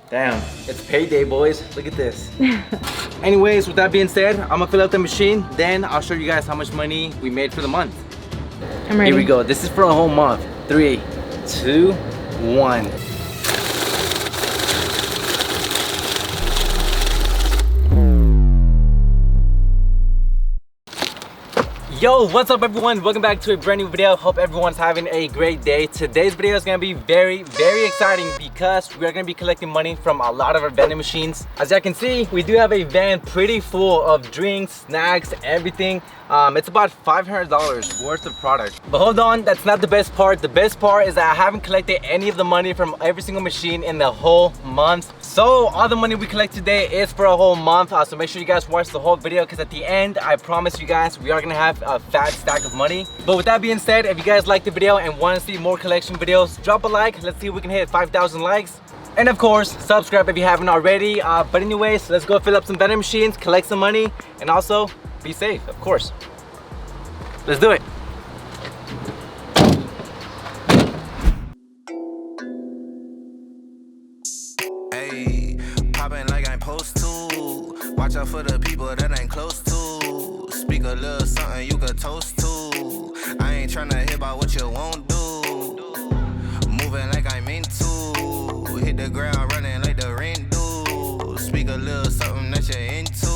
Damn, it's payday, boys. Look at this. Anyways, with that being said, I'm gonna fill up the machine. Then I'll show you guys how much money we made for the month. I'm ready. Here we go. This is for a whole month. 3, 2, 1. Yo, what's up everyone? Welcome back to a brand new video. Hope everyone's having a great day. Today's video is gonna be very exciting because we're gonna be collecting money from a lot of our vending machines. As you can see, we do have a van pretty full of drinks, snacks, everything. It's about $500 worth of product. But hold on, that's not the best part. The best part is that I haven't collected any of the money from every single machine in the whole month. So all the money we collect today is for a whole month. So make sure you guys watch the whole video because at the end, I promise you guys, we are gonna have a fat stack of money. But with that being said, if you guys like the video and want to see more collection videos, drop a like. Let's see if we can hit 5,000 likes. And of course, subscribe if you haven't already. But anyways, let's go fill up some vending machines, collect some money, and also be safe, of course. Let's do it. Hey, popping like I'm supposed to. Watch out for the people that ain't close to. Speak a little something you could toast to. I ain't tryna hear about what you won't do. Moving like I'm into. Hit the ground running like the rain do. Speak a little something that you're into.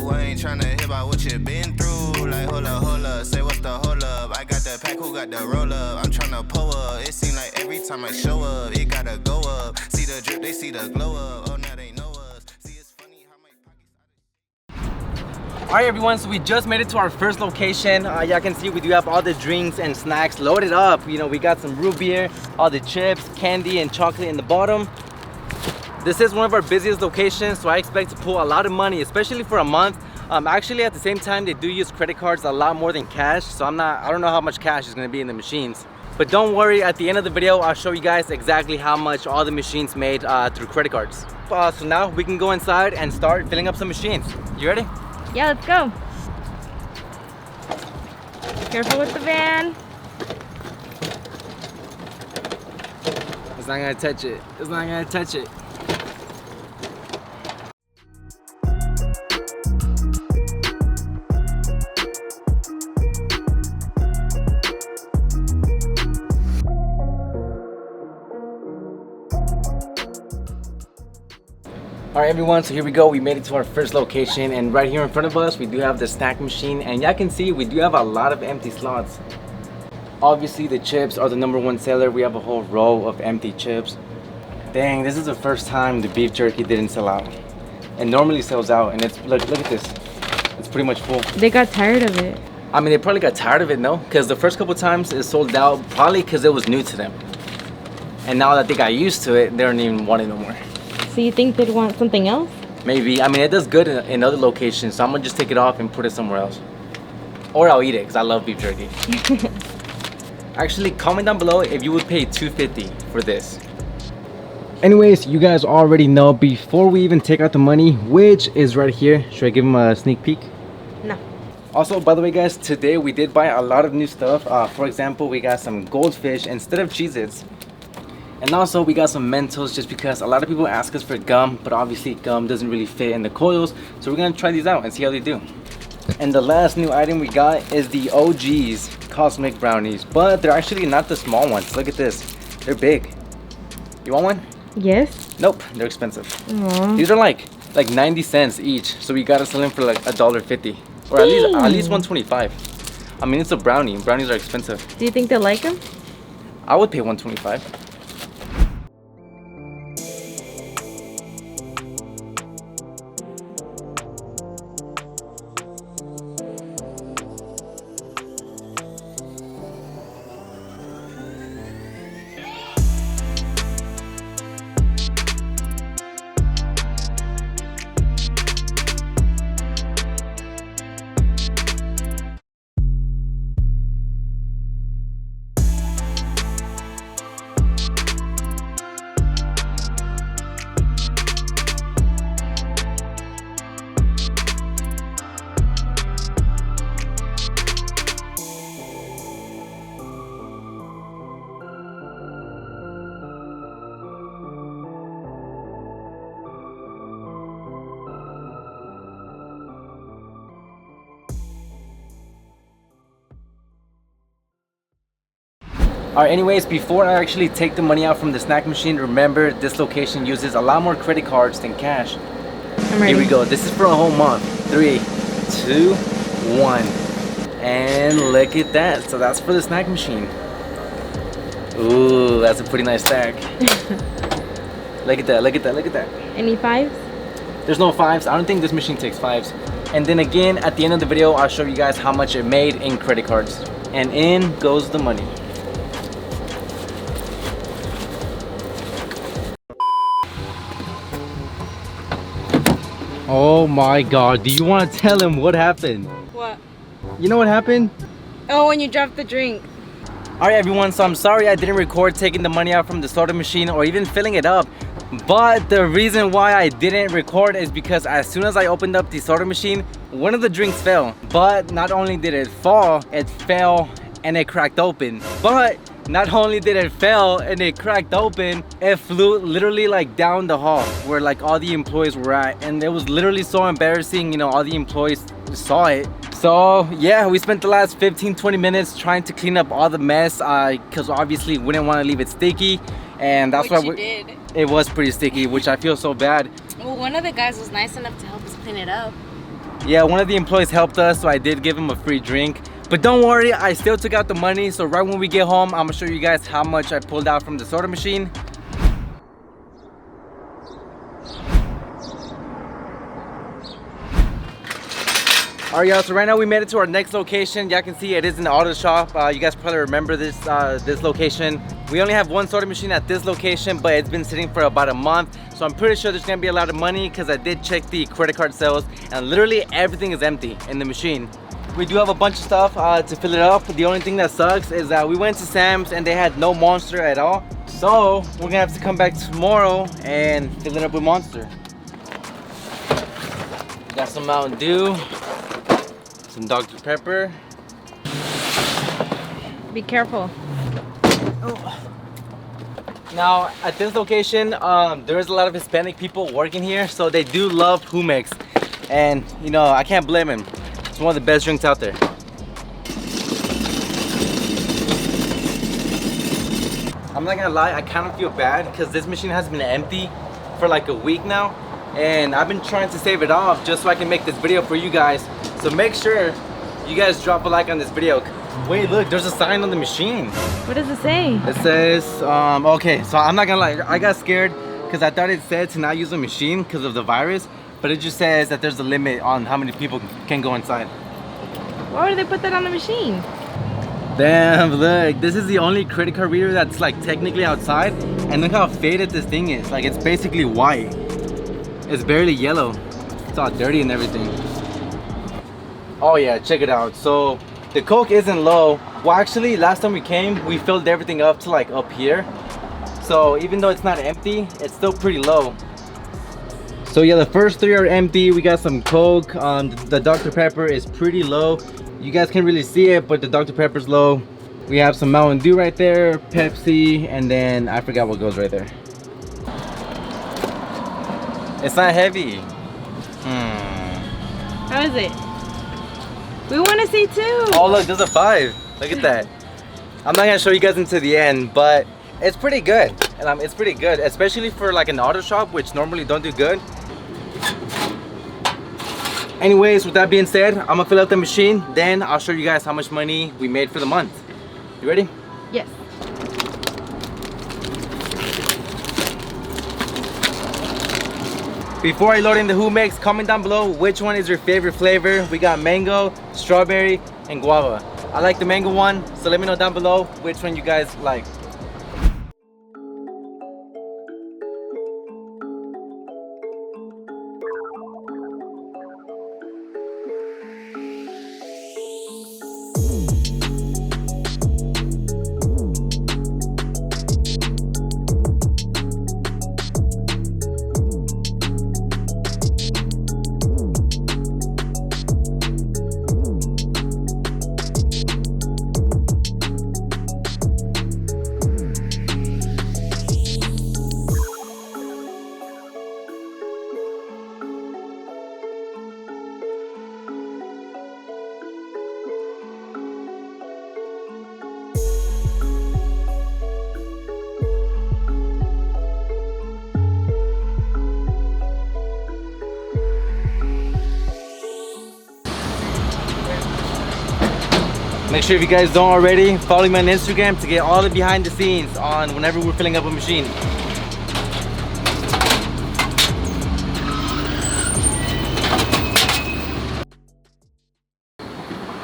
I ain't tryna hear about what you been through. Like hold up, say what's the hold up. I got the pack, who got the roll up? I'm tryna pull up. It seem like every time I show up, it gotta go up. See the drip, they see the glow up. Oh, now they know us. See, it's funny how my pockets. All right, everyone, so we just made it to our first location. Y'all can see we do have all the drinks and snacks loaded up. You know, we got some root beer, all the chips, candy, and chocolate in the bottom. This is one of our busiest locations, so I expect to pull a lot of money, especially for a month. Actually, at the same time, they do use credit cards a lot more than cash, so I don't know how much cash is gonna be in the machines. But don't worry, at the end of the video, I'll show you guys exactly how much all the machines made through credit cards. So now we can go inside and start filling up some machines. You ready? Yeah, let's go. Careful with the van. It's not gonna touch it. It's not gonna touch it. All right, everyone, so here we go. We made it to our first location, and right here in front of us, we do have the snack machine, and y'all can see we do have a lot of empty slots. Obviously, the chips are the #1 seller. We have a whole row of empty chips. Dang, this is the first time the beef jerky didn't sell out. It normally sells out, and it's look at this. It's pretty much full. They got tired of it. I mean, they probably got tired of it, no? Because the first couple times it sold out, probably because it was new to them. And now that they got used to it, they don't even want it no more. So you think they'd want something else? Maybe. I mean, it does good in other locations, so I'm gonna just take it off and put it somewhere else. Or I'll eat it, because I love beef jerky. Actually, comment down below if you would pay $2.50 for this. Anyways, you guys already know, before we even take out the money, which is right here, should I give them a sneak peek? No. Also, by the way, guys, today we did buy a lot of new stuff. For example, we got some goldfish instead of Cheez-Its. And also we got some Mentos, just because a lot of people ask us for gum, but obviously gum doesn't really fit in the coils, so we're gonna try these out and see how they do. And the last new item we got is the OG's Cosmic Brownies, but they're actually not the small ones. Look at this, they're big. You want one? Yes. Nope, they're expensive. Aww. These are like 90 cents each, so we gotta sell them for like $1.50, or at least $1.25. I mean, it's a brownie. Brownies are expensive. Do you think they'll like them? I would pay $1.25. Alright, anyways, before I actually take the money out from the snack machine, remember this location uses a lot more credit cards than cash. I'm ready. Here we go. This is for a whole month. 3, 2, 1. And look at that. So that's for the snack machine. Ooh, that's a pretty nice stack. Look at that, look at that, look at that. Any fives? There's no fives. I don't think this machine takes fives. And then again, at the end of the video, I'll show you guys how much it made in credit cards. And in goes the money. Oh my God, do you want to tell him what happened? What? You know what happened? Oh, when you dropped the drink. Alright everyone, so I'm sorry I didn't record taking the money out from the soda machine or even filling it up. But the reason why I didn't record is because as soon as I opened up the soda machine, one of the drinks fell. But not only did it fall, it fell and it cracked open. But not only did it fail and it cracked open, it flew literally like down the hall where like all the employees were at, and it was literally so embarrassing, you know, all the employees saw it. So yeah, we spent the last 15-20 minutes trying to clean up all the mess because obviously we didn't want to leave it sticky, and that's why we did. It was pretty sticky, which I feel so bad. Well, one of the guys was nice enough to help us clean it up. Yeah, one of the employees helped us, so I did give him a free drink. But don't worry, I still took out the money, so right when we get home, I'm gonna show you guys how much I pulled out from the soda machine. Alright y'all, so right now we made it to our next location. Y'all can see it is an auto shop. You guys probably remember this this location. We only have one soda machine at this location, but it's been sitting for about a month. So I'm pretty sure there's gonna be a lot of money because I did check the credit card sales and literally everything is empty in the machine. We do have a bunch of stuff to fill it up. The only thing that sucks is that we went to Sam's and they had no Monster at all. So we're gonna have to come back tomorrow and fill it up with Monster. Got some Mountain Dew, some Dr. Pepper. Be careful. Now at this location, there's a lot of Hispanic people working here, so they do love Jumex, and you know, I can't blame them. It's one of the best drinks out there. I'm not gonna lie, I kind of feel bad because this machine has been empty for like a week now, and I've been trying to save it off just so I can make this video for you guys. So make sure you guys drop a like on this video. Wait, look, there's a sign on the machine. What does it say? It says, okay, so I'm not gonna lie, I got scared because I thought it said to not use the machine because of the virus, but it just says that there's a limit on how many people can go inside. Why would they put that on the machine? Damn, look, this is the only credit card reader that's like technically outside, and look how faded this thing is. Like, it's basically white. It's barely yellow. It's all dirty and everything. Oh yeah, check it out. So the Coke isn't low. Well, actually, last time we came, we filled everything up to like up here. So even though it's not empty, it's still pretty low. So yeah, the first three are empty. We got some Coke. The Dr. Pepper is pretty low. You guys can't really see it, but the Dr. Pepper's low. We have some Mountain Dew right there, Pepsi, and then I forgot what goes right there. It's not heavy. How is it? We want to see too. Oh look, there's a 5. Look at that. I'm not gonna show you guys until the end, but it's pretty good. And it's pretty good, especially for like an auto shop, which normally don't do good. Anyways, with that being said, I'm gonna fill up the machine, then I'll show you guys how much money we made for the month. You ready? Yes. Before I load in the Jumex, comment down below which one is your favorite flavor. We got mango, strawberry, and guava. I like the mango one, so let me know down below which one you guys like. Make sure if you guys don't already, follow me on Instagram to get all the behind the scenes on whenever we're filling up a machine.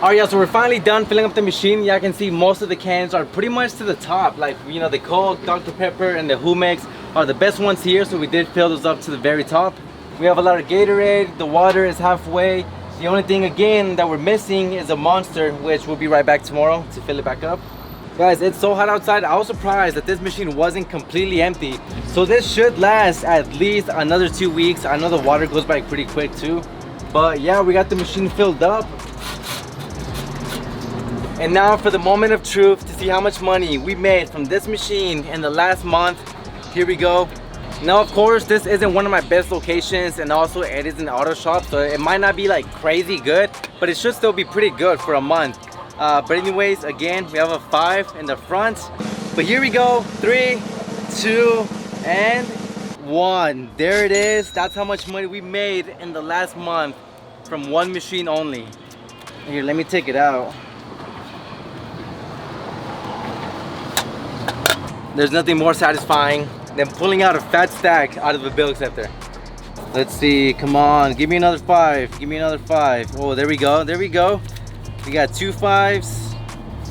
Alright, y'all, so we're finally done filling up the machine. Y'all can see most of the cans are pretty much to the top. Like, you know, the Coke, Dr. Pepper, and the Humex are the best ones here, so we did fill those up to the very top. We have a lot of Gatorade, the water is halfway. The only thing, again, that we're missing is a Monster, which we'll be right back tomorrow to fill it back up. Guys, it's so hot outside. I was surprised that this machine wasn't completely empty. So this should last at least another 2 weeks. I know the water goes by pretty quick too. But yeah, we got the machine filled up. And now for the moment of truth to see how much money we made from this machine in the last month. Here we go. Now, of course, this isn't one of my best locations, and also it is an auto shop, so it might not be like crazy good, but it should still be pretty good for a month. But anyways, again, we have a 5 in the front. But here we go, 3, 2, and 1. There it is. That's how much money we made in the last month from one machine only. Here, let me take it out. There's nothing more satisfying than pulling out a fat stack out of a bill acceptor. Let's see, come on, give me another 5, give me another 5. Oh, there we go, there we go. We got 2 5s,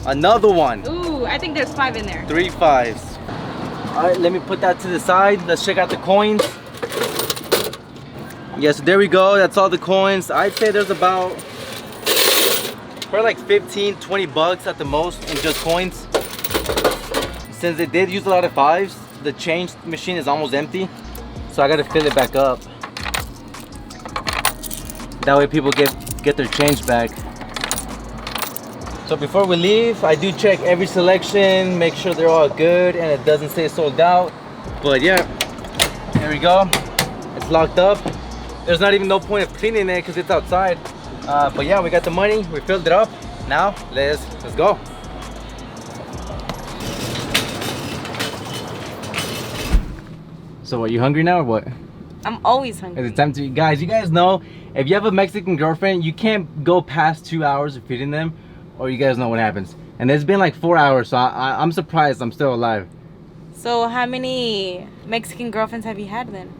another one. Ooh, I think there's 5 in there. 3 5s. All right, let me put that to the side. Let's check out the coins. Yes, there we go, that's all the coins. I'd say there's about probably like 15, 20 bucks at the most in just coins. Since they did use a lot of 5s, the change machine is almost empty, so I gotta fill it back up. That way people get their change back. So before we leave, I do check every selection, make sure they're all good and it doesn't say sold out. But yeah, here we go. It's locked up. There's not even no point of cleaning it because it's outside. But yeah, we got the money, we filled it up. Now let's go. So are you hungry now or what? I'm always hungry. Is it time to eat? Guys, you guys know, if you have a Mexican girlfriend, you can't go past 2 hours of feeding them, or you guys know what happens. And it's been like 4 hours, so I'm surprised I'm still alive. So how many Mexican girlfriends have you had then?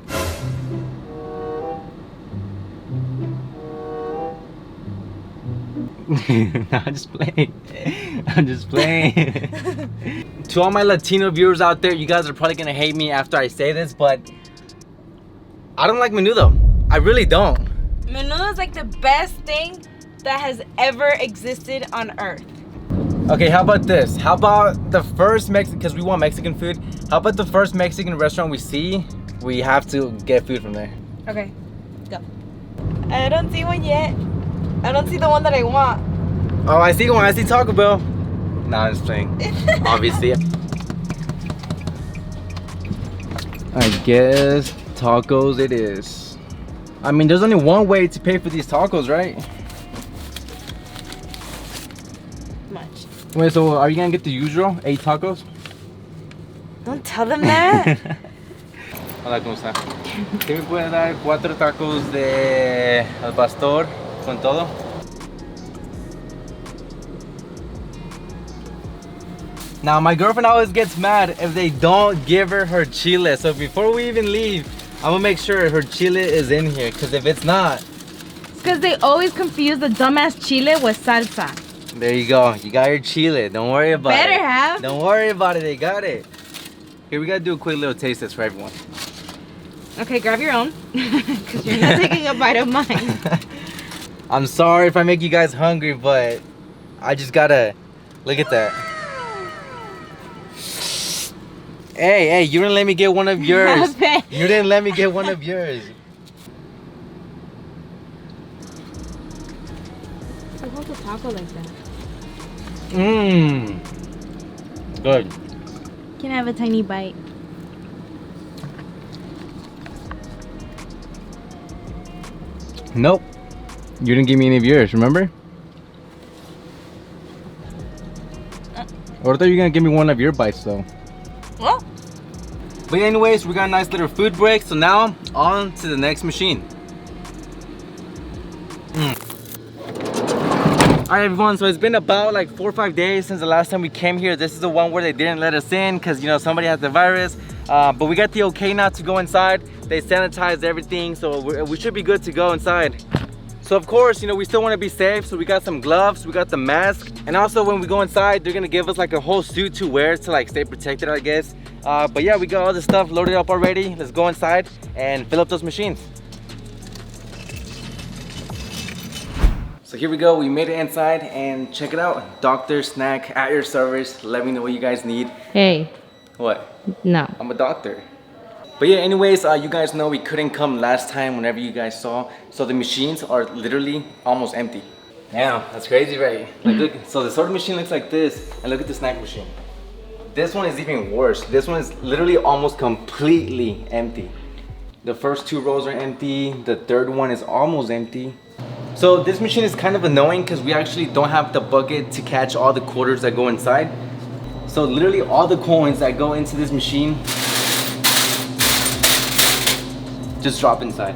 No, I'm just playing. I'm just playing. To all my Latino viewers out there, you guys are probably gonna hate me after I say this, but I don't like menudo. I really don't. Menudo is like the best thing that has ever existed on earth. Okay, how about this? How about the first Mexican, because we want Mexican food, how about the first Mexican restaurant we see, we have to get food from there? Okay, go. I don't see one yet. I don't see the one that I want. Oh, I see one. I see Taco Bell. Nah, I'm just playing. Obviously. I guess tacos it is. I mean, there's only one way to pay for these tacos, right? Much. Wait, so are you gonna get the usual 8 tacos? Don't tell them that. Hola, ¿cómo está? ¿Qué me puede dar 4 tacos de al pastor con todo? Now, my girlfriend always gets mad if they don't give her chile. So before we even leave, I'm gonna make sure her chile is in here. Because if it's not... It's because they always confuse the dumbass chile with salsa. There you go. You got your chile. Don't worry about it. Better have. Don't worry about it. They got it. Here, we gotta do a quick little taste test for everyone. Okay, grab your own. Because you're not taking a bite of mine. I'm sorry if I make you guys hungry, but I just gotta... Look at that. Hey, you didn't let me get one of yours. You didn't let me get one of yours. Who holds a taco like that? Mmm. Good. Can I have a tiny bite? Nope. You didn't give me any of yours, remember? Or I thought you were gonna give me one of your bites though. Well. But anyways, we got a nice little food break, so now on to the next machine. Alright everyone, so it's been about like 4 or 5 days since the last time we came here. This is the one where they didn't let us in because, you know, somebody has the virus. But we got the okay now to go inside. They sanitized everything, so we should be good to go inside. So of course, you know, we still want to be safe, so we got some gloves, we got the mask, and also when we go inside, they're gonna give us like a whole suit to wear to like stay protected, I guess. But yeah, we got all the stuff loaded up already. Let's go inside and fill up those machines. So here we go, we made it inside, and check it out. Doctor Snack at your service. Let me know what you guys need. Hey. What? No. I'm a doctor. But yeah, anyways, you guys know we couldn't come last time whenever you guys saw. So the machines are literally almost empty. Damn, that's crazy, right? Like look, so the soda machine looks like this, and look at the snack machine. This one is even worse. This one is literally almost completely empty. The first 2 rows are empty. The third one is almost empty. So this machine is kind of annoying because we actually don't have the bucket to catch all the quarters that go inside. So literally all the coins that go into this machine just drop inside.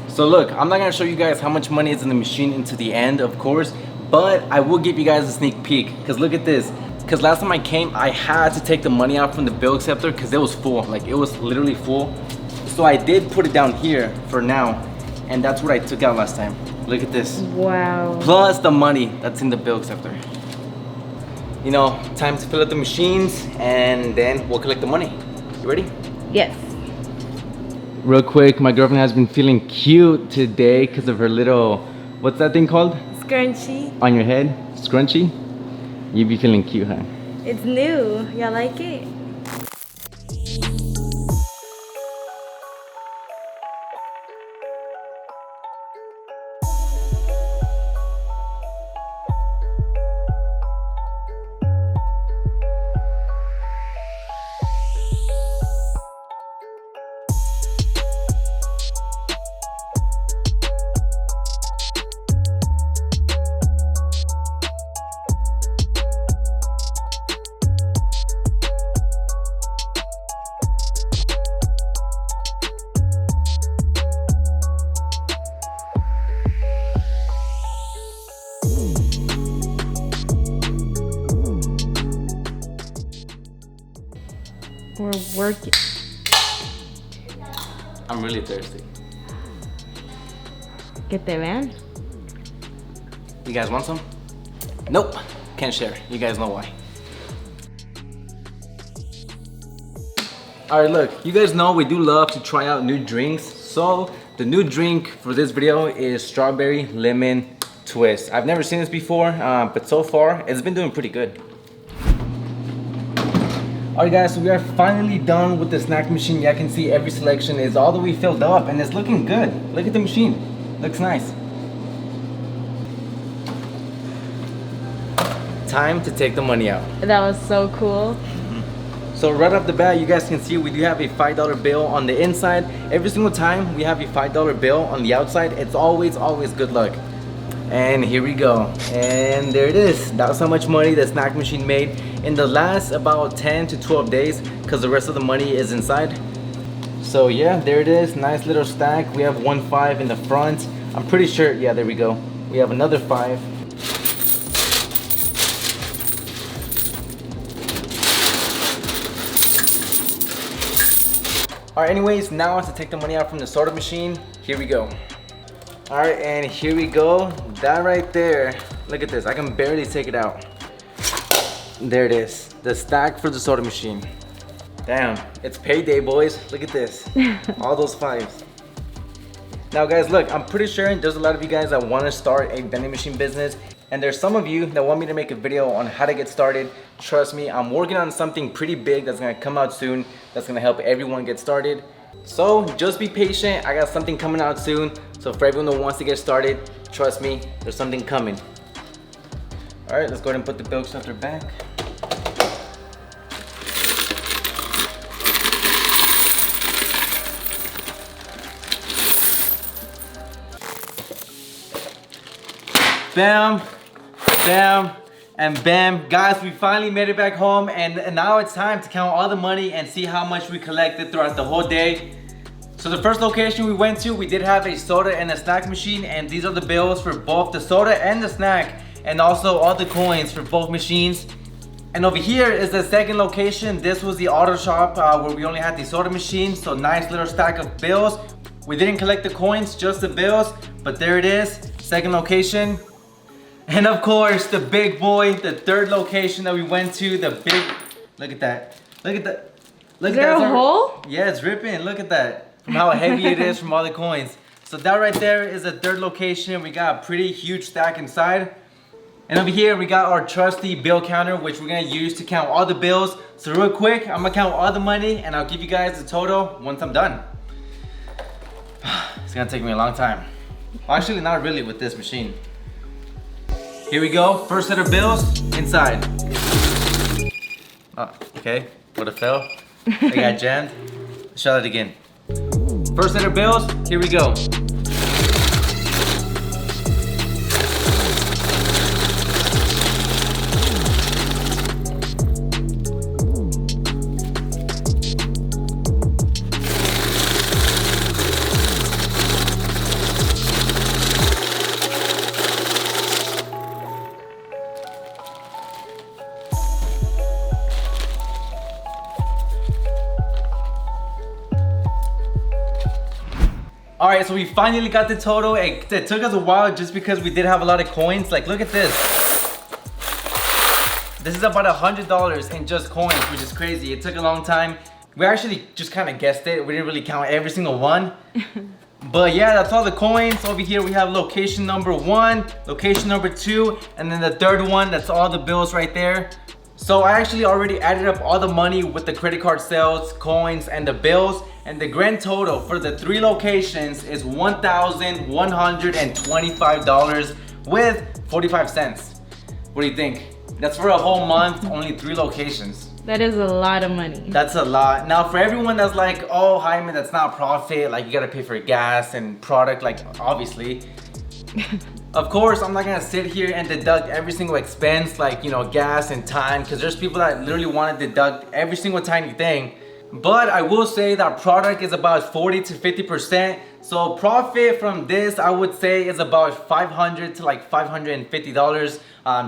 So look, I'm not gonna show you guys how much money is in the machine into the end, of course, but I will give you guys a sneak peek, because look at this. Because last time I came, I had to take the money out from the bill acceptor because it was full. Like, it was literally full. So I did put it down here for now, and that's what I took out last time. Look at this. Wow. Plus the money that's in the bill acceptor. You know, time to fill up the machines, and then we'll collect the money. You ready? Yes. Real quick, my girlfriend has been feeling cute today because of her little, what's that thing called? Scrunchy. On your head? Scrunchy? You be feeling cute, huh? It's new. Y'all like it? We're working. I'm really thirsty. Que te vean. You guys want some? Nope, can't share. You guys know why. Alright, look, you guys know we do love to try out new drinks. So the new drink for this video is strawberry lemon twist. I've never seen this before, but so far it's been doing pretty good. Alright guys, so we are finally done with the snack machine. Yeah, I can see every selection is all the way filled up, and it's looking good. Look at the machine, looks nice. Time to take the money out. That was so cool. So right off the bat, you guys can see we do have a $5 bill on the inside. Every single time we have a $5 bill on the outside, it's always good luck. And here we go, and there it is. That's how much money the snack machine made in the last about 10 to 12 days, because the rest of the money is inside. So yeah, there it is, nice little stack. We have 1 5 in the front. I'm pretty sure, yeah, there we go. We have another 5. Alright, anyways, now to take the money out from the soda machine. Here we go. Alright, and here we go. That right there, look at this, I can barely take it out. There it is, the stack for the soda machine. Damn, it's payday, boys. Look at this, all those 5s. Now guys, look, I'm pretty sure there's a lot of you guys that want to start a vending machine business, and there's some of you that want me to make a video on how to get started. Trust me, I'm working on something pretty big that's gonna come out soon, that's gonna help everyone get started. So just be patient, I got something coming out soon. So for everyone that wants to get started, trust me, there's something coming. All right, let's go ahead and put the bill acceptor back. Bam, bam, and bam. Guys, we finally made it back home, and now it's time to count all the money and see how much we collected throughout the whole day. So the first location we went to, we did have a soda and a snack machine, and these are the bills for both the soda and the snack. and also all the coins for both machines. And over here is the second location. This was the auto shop where we only had the soda machine. So nice little stack of bills. We didn't collect the coins, just the bills, but there it is, second location. And of course, the big boy, the third location that we went to, the big, look at that. Look at that. Look Is there a hole? Yeah, it's ripping, look at that. From how heavy it is from all the coins. So that right there is the third location. We got a pretty huge stack inside. And over here, we got our trusty bill counter, which we're gonna use to count all the bills. So real quick, I'm gonna count all the money and I'll give you guys the total once I'm done. It's gonna take me a long time. Well, actually, not really with this machine. Here we go, first set of bills, inside. Oh, okay, would have fell. I got jammed. Let's try that again. First set of bills, here we go. All right, so we finally got the total. It took us a while just because we did have a lot of coins. Like, look at this. This is about $100 in just coins, which is crazy. It took a long time. We actually just kind of guessed it. We didn't really count every single one. But yeah, that's all the coins. Over here we have location number 1, location number 2, and then the third one, that's all the bills right there. So I actually already added up all the money with the credit card sales, coins, and the bills. And the grand total for the 3 locations is $1,125 with 45 cents. What do you think? That's for a whole month, only 3 locations. That is a lot of money. That's a lot. Now for everyone that's like, oh Jaime, that's not profit, like you gotta pay for gas and product, like obviously. Of course, I'm not gonna sit here and deduct every single expense, like, you know, gas and time, because there's people that literally want to deduct every single tiny thing. But I will say that product is about 40 to 50%. So profit from this, I would say, is about $500 to like $550,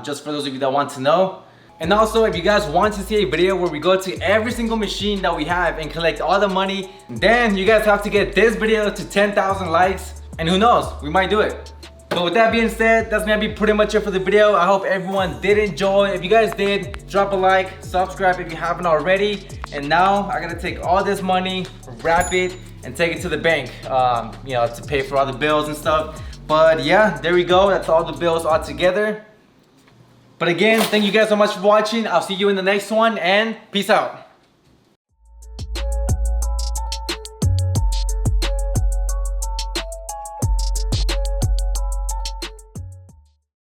just for those of you that want to know. And also, if you guys want to see a video where we go to every single machine that we have and collect all the money, then you guys have to get this video to 10,000 likes. And who knows, we might do it. But with that being said, that's gonna be pretty much it for the video. I hope everyone did enjoy. If you guys did, drop a like, subscribe if you haven't already. And now I gotta take all this money, wrap it, and take it to the bank, you know, to pay for all the bills and stuff. But yeah, there we go. That's all the bills all together. But again, thank you guys so much for watching. I'll see you in the next one, and peace out.